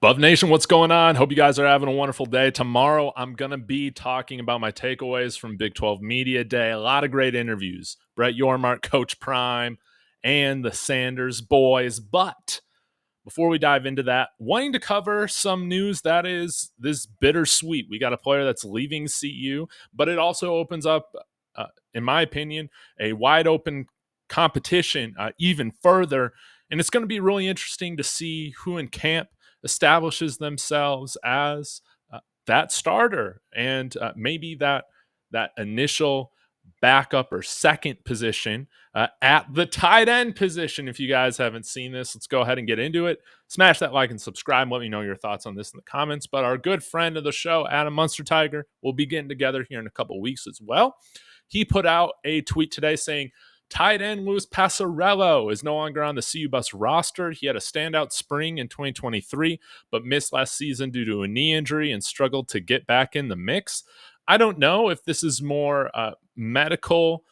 Buff Nation, what's going on? Hope you guys are having a wonderful day. Tomorrow, I'm going to be talking about my takeaways from Big 12 Media Day. A lot of great interviews. Brett Yormark, Coach Prime, and the Sanders boys. But before we dive into that, wanting to cover some news that is this bittersweet. We got a player that's leaving CU, but it also opens up, in my opinion, a wide open competition even further. And it's going to be really interesting to see who in camp establishes themselves as that starter and maybe that initial backup or second position at the tight end position. If you guys haven't seen this, let's go ahead and get into it. Smash that like and subscribe. Let me know your thoughts on this in the comments. But our good friend of the show, Adam Munsterteiger, will be getting together here in a couple weeks as well. He put out a tweet today saying, tight end Louis Passarello is no longer on the CU Bus roster. He had a standout spring in 2023, but missed last season due to a knee injury and struggled to get back in the mix. I don't know if this is more medical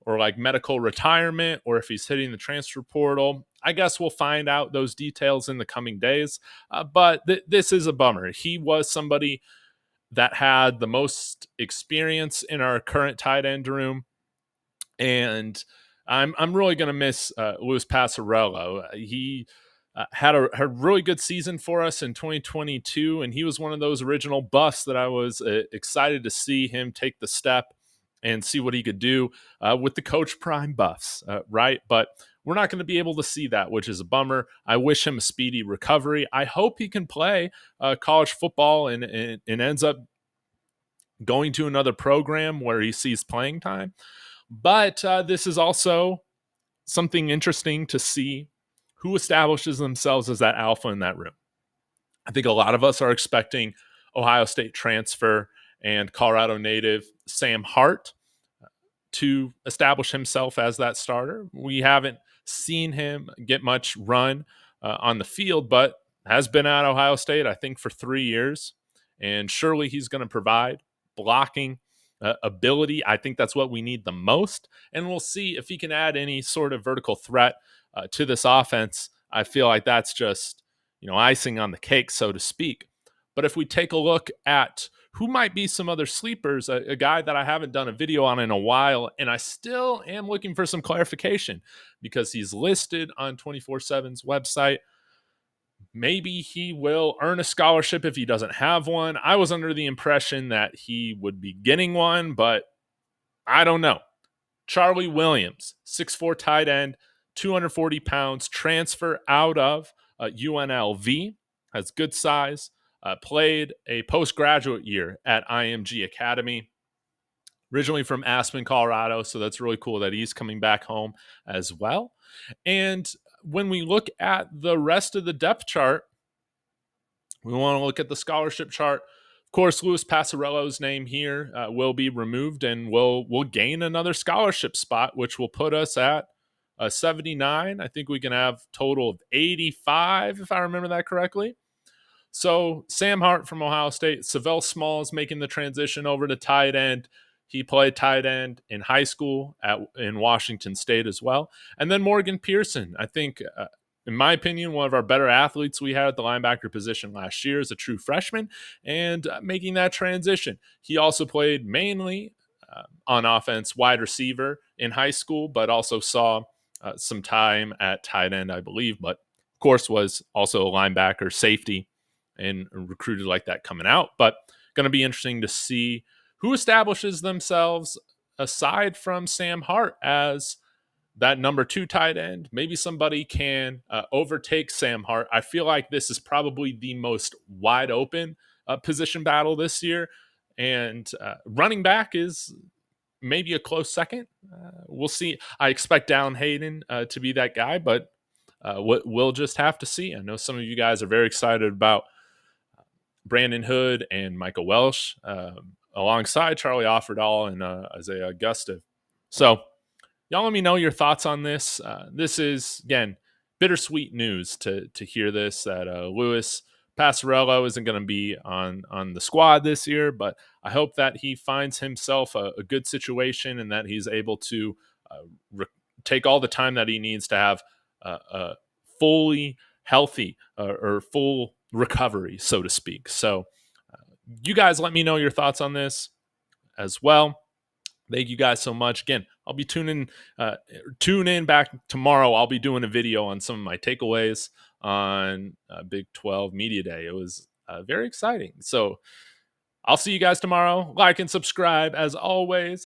or like medical retirement or if he's hitting the transfer portal. I guess we'll find out those details in the coming days. But this is a bummer. He was somebody that had the most experience in our current tight end room. And I'm really going to miss Louis Passarello. He had a really good season for us in 2022, and he was one of those original buffs that I was excited to see him take the step and see what he could do with the Coach Prime buffs, right? But we're not going to be able to see that, which is a bummer. I wish him a speedy recovery. I hope he can play college football and ends up going to another program where he sees playing time. But this is also something interesting to see who establishes themselves as that alpha in that room. I think a lot of us are expecting Ohio State transfer and Colorado native Sam Hart to establish himself as that starter. We haven't seen him get much run on the field, but has been at Ohio State, I think, for 3 years. And surely he's going to provide blocking ability. I think that's what we need the most. And we'll see if he can add any sort of vertical threat to this offense. I feel like that's just, icing on the cake, so to speak. But if we take a look at who might be some other sleepers, a guy that I haven't done a video on in a while, and I still am looking for some clarification because he's listed on 24/7's website. Maybe he will earn a scholarship if he doesn't have one. I was under the impression that he would be getting one, but I don't know. Charlie Williams, 6'4" tight end, 240 pounds, transfer out of UNLV, has good size, played a postgraduate year at IMG Academy, originally from Aspen, Colorado, so that's really cool that he's coming back home as well. And when we look at the rest of the depth chart, we want to look at the scholarship chart. Of course, Louis Passarello's name here will be removed, and we'll gain another scholarship spot, which will put us at 79. I think we can have total of 85, if I remember that correctly. So Sam Hart from Ohio State, Savell Smalls making the transition over to tight end. He played tight end in high school in Washington State as well. And then Morgan Pearson, I think, in my opinion, one of our better athletes we had at the linebacker position last year as a true freshman and making that transition. He also played mainly on offense wide receiver in high school, but also saw some time at tight end, I believe, but of course was also a linebacker, safety, and recruited like that coming out. But going to be interesting to see who establishes themselves aside from Sam Hart as that number 2 tight end. Maybe somebody can overtake Sam Hart. I feel like this is probably the most wide open position battle this year. And running back is maybe a close second. We'll see. I expect Down Hayden to be that guy, but we'll just have to see. I know some of you guys are very excited about Brandon Hood and Michael Welsh alongside Charlie Offerdahl and Isaiah Augusta. So y'all let me know your thoughts on this. This is, again, bittersweet news to hear this, that Louis Passarello isn't going to be on the squad this year, but I hope that he finds himself a good situation and that he's able to take all the time that he needs to have a fully healthy or full recovery, so to speak. So you guys let me know your thoughts on this as well. Thank you guys so much. Again, I'll be tune in back tomorrow. I'll be doing a video on some of my takeaways on Big 12 Media Day. It was very exciting. So I'll see you guys tomorrow. Like and subscribe as always.